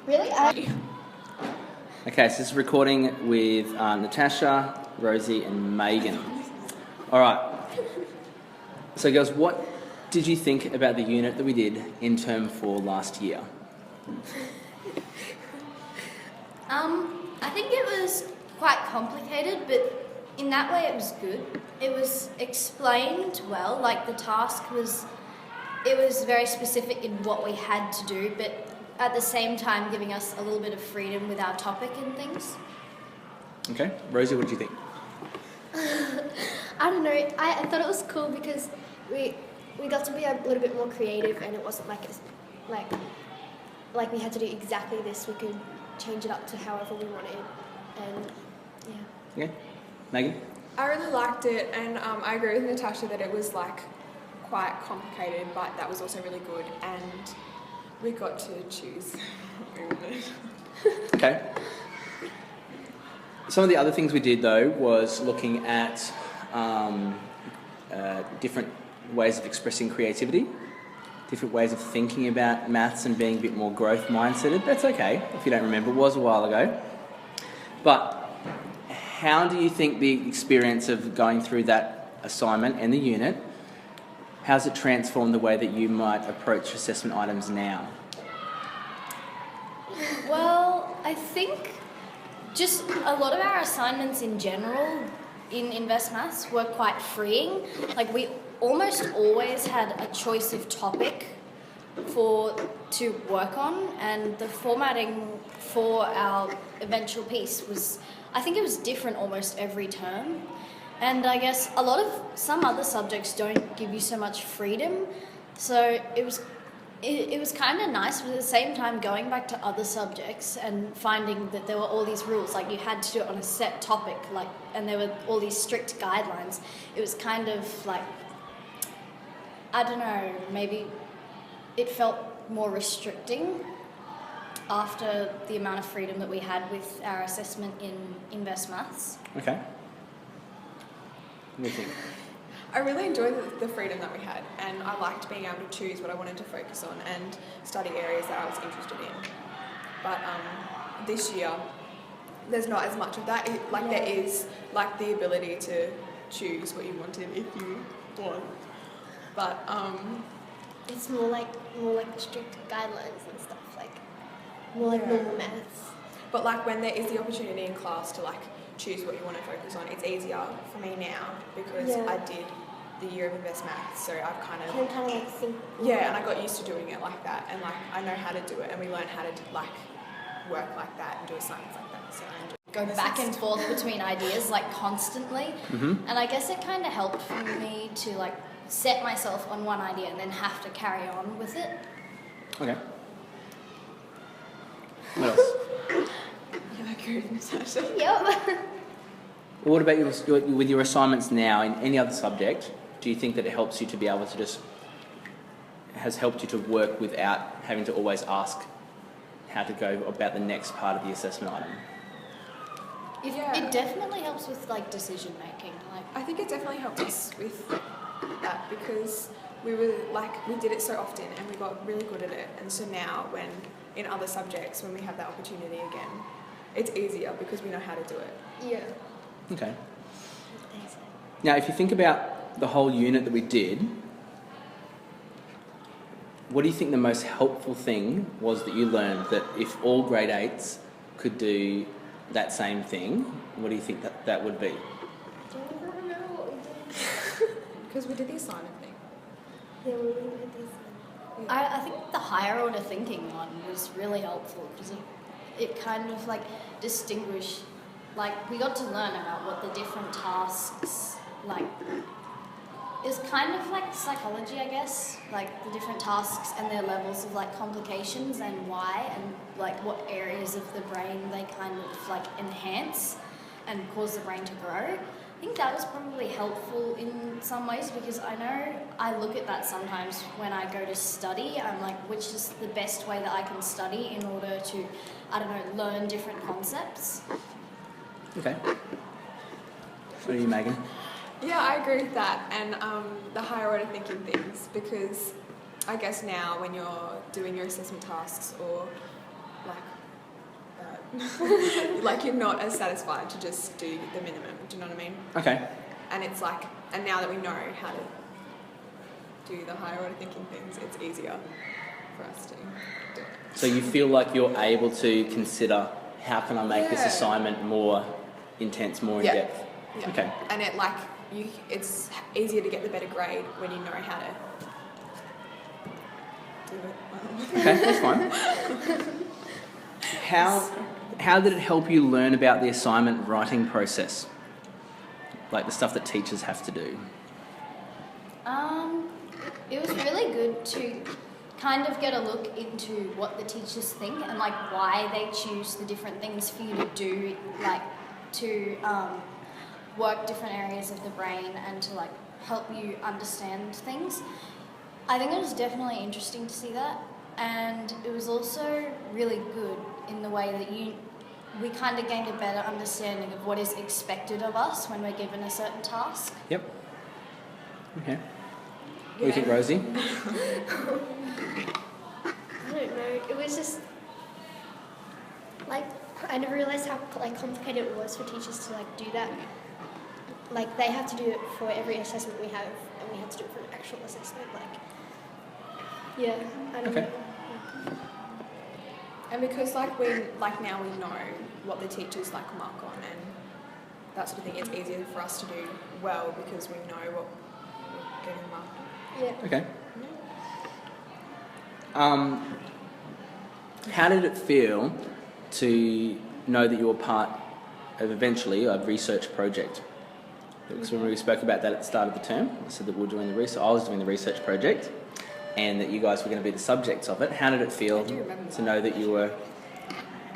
Really? Okay, so this is recording with Natasha, Rosie and Megan. All right. So girls, what did you think about the unit that we did in term 4 last year? I think it was quite complicated, but in that way it was good. It was explained well, like the task was very specific in what we had to do, but at the same time giving us a little bit of freedom with our topic and things. Okay, Rosie, what did you think? I don't know. I thought it was cool because we got to be a little bit more creative, and it wasn't like we had to do exactly this. We could change it up to however we wanted, and yeah. Okay, Megan? I really liked it, and I agree with Natasha that it was like quite complicated, but that was also really good, and we got to choose what we wanted. Okay. Some of the other things we did though was looking at different ways of expressing creativity, different ways of thinking about maths and being a bit more growth mindseted. That's okay if you don't remember, it was a while ago. But how do you think the experience of going through that assignment and the unit, how's it transformed the way that you might approach assessment items now? Well, I think just a lot of our assignments in general in Invest Maths were quite freeing. Like we almost always had a choice of topic to work on, and the formatting for our eventual piece was, I think it was different almost every term. And I guess some other subjects don't give you so much freedom, so it was kind of nice, but at the same time going back to other subjects and finding that there were all these rules, like you had to do it on a set topic, and there were all these strict guidelines. It was kind of like, I don't know, maybe it felt more restricting after the amount of freedom that we had with our assessment in Invest Maths. Okay. What do you think? I really enjoyed the freedom that we had, and I liked being able to choose what I wanted to focus on and study areas that I was interested in. But this year, there's not as much of that. There is like the ability to choose what you wanted if you want. But It's more like strict guidelines and stuff, more like normal maths. But like when there is the opportunity in class to like choose what you want to focus on, it's easier for me now because I did the year of Invest Maths, so I've kind of think. Yeah, and I got used to doing it like that, and like I know how to do it, and we learn how to work like that and do assignments like that. So I enjoy Go back and forth between ideas constantly, and I guess it kind of helped for me to set myself on one idea and then have to carry on with it. Okay. What else? I agree with Natasha. Yep. Well, what about with your assignments now in any other subject? Do you think that it helps you to be able to has helped you to work without having to always ask how to go about the next part of the assessment item? It definitely helps with decision making. I think it definitely helped us with that because we did it so often and we got really good at it, and so now when in other subjects when we have that opportunity again, it's easier because we know how to do it. Yeah. Okay. Now, if you think about the whole unit that we did, what do you think the most helpful thing was that you learned, that if all grade 8s could do that same thing, what do you think that would be? I don't remember what we did. Because we did the assignment thing. Yeah, we did this. I think the higher order thinking one was really helpful because it kind of distinguished, we got to learn about what the different tasks, it's kind of like psychology, I guess, the different tasks and their levels of complications and why, and what areas of the brain they kind of enhance and cause the brain to grow. I think that was probably helpful in some ways because I know I look at that sometimes when I go to study. I'm which is the best way that I can study in order to, learn different concepts. Okay. What are you, Megan? Yeah, I agree with that, and the higher order thinking things, because I guess now when you're doing your assessment tasks or Like you're not as satisfied to just do the minimum. Do you know what I mean? Okay. And it's like, and now that we know how to do the higher order thinking things, it's easier for us to do it. So you feel like you're able to consider, how can I make this Yeah. assignment more intense, more in Yeah. depth? Yeah. Okay. And it's easier to get the better grade when you know how to do it well. Okay, that's fine. How did it help you learn about the assignment writing process? Like the stuff that teachers have to do? It was really good to kind of get a look into what the teachers think and like why they choose the different things for you to do, like to work different areas of the brain and to like help you understand things. I think it was definitely interesting to see that, and it was also really good in the way that we kind of gained a better understanding of what is expected of us when we're given a certain task. Yep. Okay. What do you think, Rosie? I don't know. It was just like I never realized how like complicated it was for teachers to like do that. Like they have to do it for every assessment we have, and we have to do it for an actual assessment. Like, yeah, I don't Okay. know. And because now we know what the teachers like mark on and that sort of thing, it's easier for us to do well because we know what we're getting marked on. Yeah. Okay. How did it feel to know that you were part of eventually a research project? Because when we spoke about that at the start of the term, I said that we were doing the research. I was doing the research project, and that you guys were going to be the subjects of it. How did it feel I do remember to know that you were?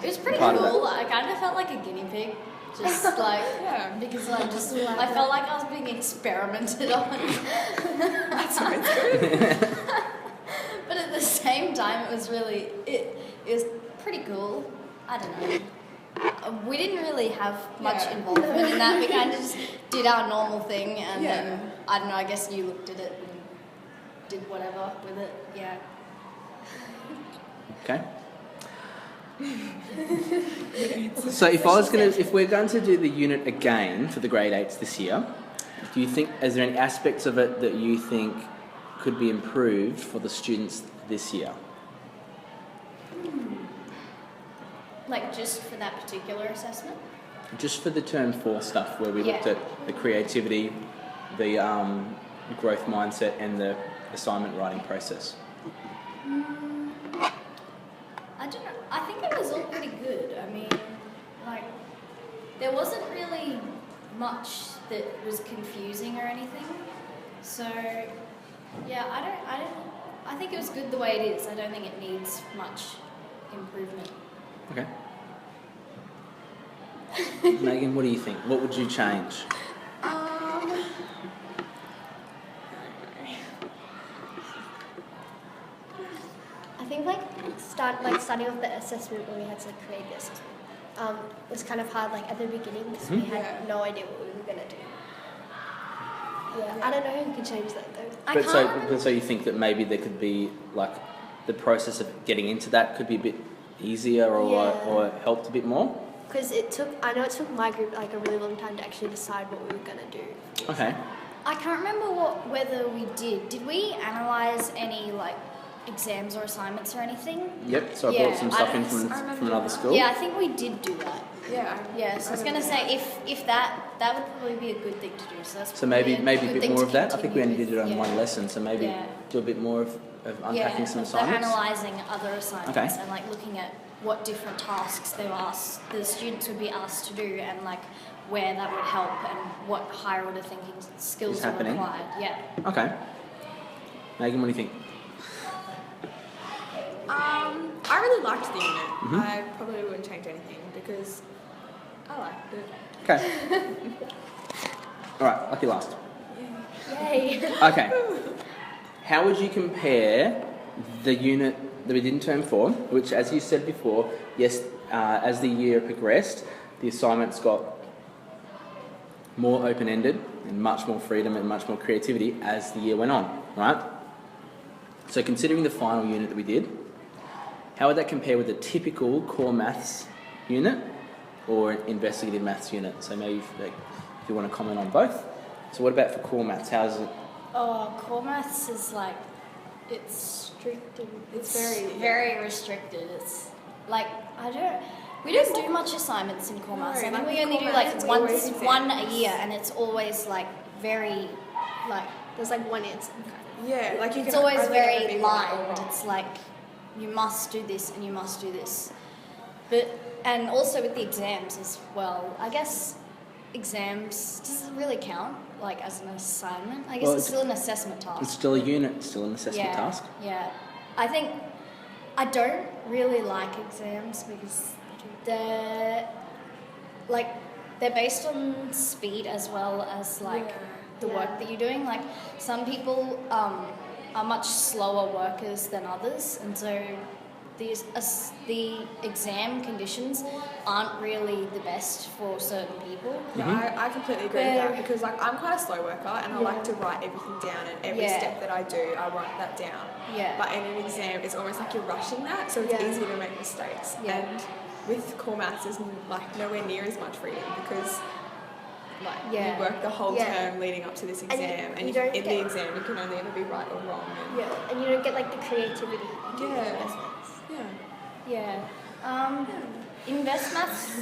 It was pretty Part of cool. I kind of felt like a guinea pig, just like Yeah. because I felt like I was being experimented on. That's right. It's good. But at the same time, it was pretty cool. I don't know. We didn't really have much Yeah. involvement in that. We kind of just did our normal thing, and Yeah. then I don't know. I guess you looked at it and did whatever with it. Yeah. Okay. So if we're going to do the unit again for the grade 8s this year, do you think, is there any aspects of it that you think could be improved for the students this year? Like just for that particular assessment? Just for the term 4 stuff, where we looked Yeah. at the creativity, the growth mindset, and the assignment writing process. I don't know. I think it was all pretty good. I mean, like, there wasn't really much that was confusing or anything. So, yeah, I think it was good the way it is. I don't think it needs much improvement. Okay. Megan, what do you think? What would you change? I think starting off the assessment when we had to create the assessment was kind of hard like at the beginning because we had Yeah. no idea what we were gonna do. Yeah, I don't know who can change that though. But so you think that maybe there could be like the process of getting into that could be a bit easier or helped a bit more? Because I know it took my group like a really long time to actually decide what we were gonna do. Okay. I can't remember whether we did. Did we analyse any like exams or assignments or anything? Yep. So I Yeah, brought some I stuff don't- in from I remember another that. school. Yeah, I think we did do that. Yeah. Yeah, so I was going to say if that would probably be a good thing to do. So that's So maybe probably a good bit thing more to of that. I think we only continue did it on with. one lesson, so maybe Yeah. do a bit more of unpacking some like the assignments. analysing other assignments Okay. and like looking at what different tasks the students would be asked to do and like where that would help and what higher order thinking skills are happening. required. Yeah. Okay. Megan, what do you think? I really liked the unit. Mhm. I probably wouldn't change anything because I liked it. Okay. All right, lucky last. Yay! Okay. How would you compare the unit that we did in term 4, which, as you said before, yes, as the year progressed, the assignments got more open-ended and much more freedom and much more creativity as the year went on, right? So considering the final unit that we did, how would that compare with the typical core maths unit or an investigative maths unit? So maybe if you want to comment on both. So what about for core maths? How's it? Oh, core maths is like, it's Strict and It's very restricted. It's like, we don't do much assignments in core maths. I think we only do like one a year, and it's always like very, like, there's like one answer. Kind Yeah, like you it's can always only ever very be right or lined. wrong. It's like, you must do this and you must do this. And also with the exams as well, I guess exams, does it really count, like, as an assignment? I guess Well, it's still an assessment task. It's still a unit, still an assessment task. Yeah. I think I don't really like exams because they're based on speed as well as like the work that you're doing. Like, some people are much slower workers than others, and so the exam conditions aren't really the best for certain people. No, I completely agree with that, because like I'm quite a slow worker and I like to write everything down, and every step that I do I write that down. Yeah. But in an exam it's almost like you're rushing that, so it's easier to make mistakes. Yeah. And with core maths there's like nowhere near as much freedom, because like you work the whole term leading up to this exam, and you in don't the exam you can only ever be right or wrong. And and you don't get like the creativity. Invest maths,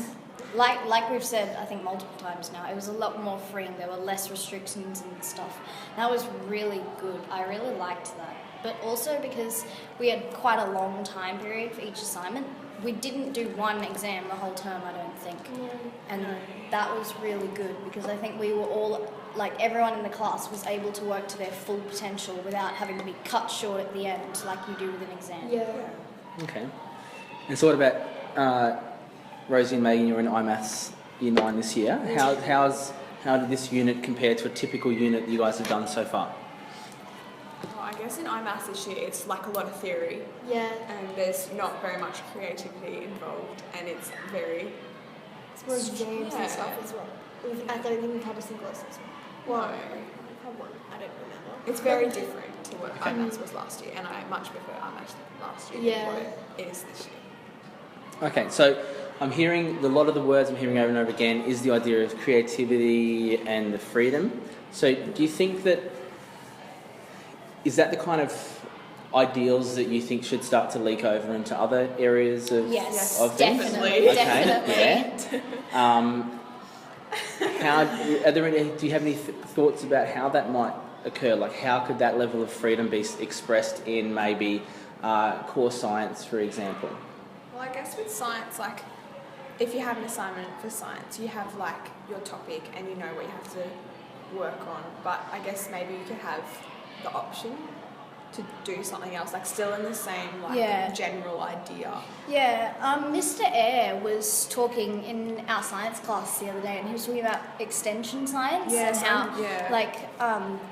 like we've said, I think multiple times now, it was a lot more freeing. There were less restrictions and stuff. That was really good. I really liked that. But also because we had quite a long time period for each assignment, we didn't do one exam the whole term, I don't think. And that was really good, because I think we were all, like, everyone in the class was able to work to their full potential without having to be cut short at the end like you do with an exam. Okay. And so what about Rosie and Megan? You're in iMaths Year 9 this year. How did this unit compare to a typical unit that you guys have done so far? Well, I guess in iMaths this year it's like a lot of theory. And there's not very much creativity involved, and it's more exams and stuff as well. I don't think we've had a single assessment. Well, we've had one. I don't remember. It's very different to what iMaths was last year, and I much prefer iMaths last year than what it is this year. Okay, so I'm hearing a lot of the words I'm hearing over and over again is the idea of creativity and the freedom. So do you think is that the kind of ideals that you think should start to leak over into other areas of things? Definitely. Okay, Definitely. Do you have any thoughts about how that might occur? Like, how could that level of freedom be expressed in maybe core science, for example? Well, I guess with science, like, if you have an assignment for science, you have like your topic and you know what you have to work on. But I guess maybe you could have the option to do something else, like still in the same general idea. Mr. Eyre was talking in our science class the other day, and he was talking about extension science and how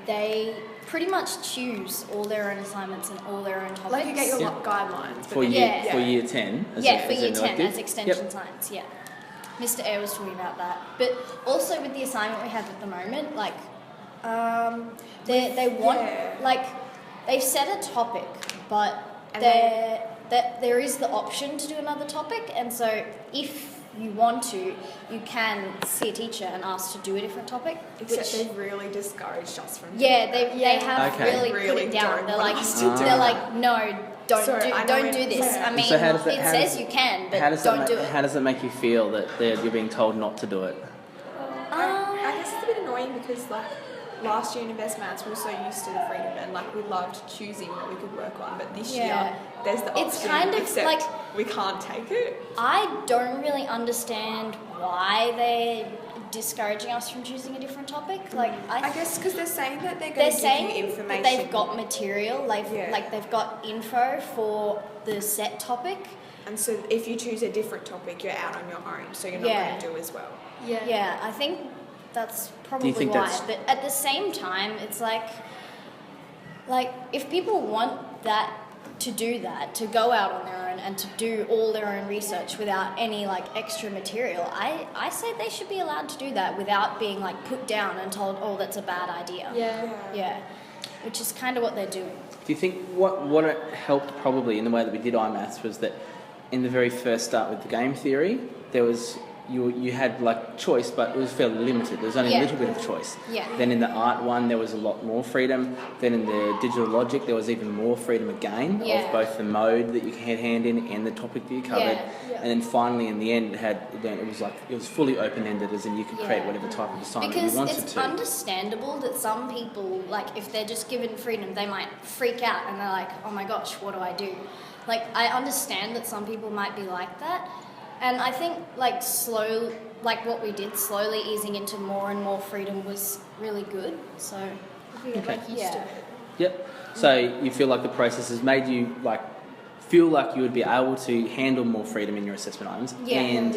they pretty much choose all their own assignments and all their own topics. Like you get your guidelines. For year 10? For year 10 as extension science, Mr. Eyre was talking about that. But also with the assignment we have at the moment, like, they want, like, they've set a topic, but there is the option to do another topic, and so if you want to, you can see a teacher and ask to do a different topic. Except they've really discouraged us from they have really put it down. They're like, no, don't do this. I mean, it says you can, but don't do it. How does it make you feel that you're being told not to do it? I guess it's a bit annoying, because like last year in Invest Maths we were so used to the freedom and like we loved choosing what we could work on, but this year there's the option, it's kind of except like we can't take it. I don't really understand why they're discouraging us from choosing a different topic. Like, I guess because they're saying that they're going to give you information. That they've got material, they've got info for the set topic. And so if you choose a different topic, you're out on your own, so you're not going to do as well. Yeah, I think that's probably why. But at the same time, it's like if people want to do that, to go out on their own and to do all their own research without any like extra material, I say they should be allowed to do that without being like put down and told, oh, that's a bad idea. Yeah. Which is kind of what they're doing. Do you think what helped probably in the way that we did iMaths was that in the very first start with the game theory, there was you had like choice, but it was fairly limited. There was only a little bit of choice. Yeah. Then in the art one, there was a lot more freedom. Then in the digital logic, there was even more freedom again of both the mode that you could hand in and the topic that you covered. Yeah. And then finally, in the end, it was fully open ended, as in you could create whatever type of assignment because you wanted it's to. understandable that some people, like, if they're just given freedom, they might freak out and they're like, oh my gosh, what do I do? Like, I understand that some people might be like that. And I think, like what we did, slowly easing into more and more freedom was really good. So, Yep. So you feel like the process has made you feel like you would be able to handle more freedom in your assessment items. Yeah. And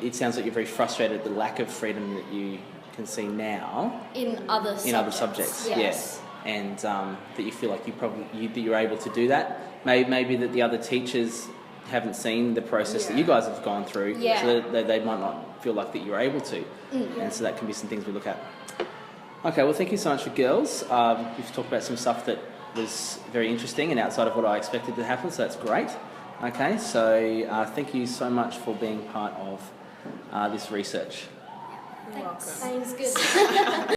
it sounds like you're very frustrated at the lack of freedom that you can see now in other subjects. Yes. And that you feel like that you're able to do that. Maybe that the other teachers haven't seen the process that you guys have gone through, so that they might not feel like that you're able to. And so that can be some things we look at. Okay, well, thank you so much for girls. We've talked about some stuff that was very interesting and outside of what I expected to happen, so that's great. Okay, so thank you so much for being part of this research. You're welcome. Sounds good.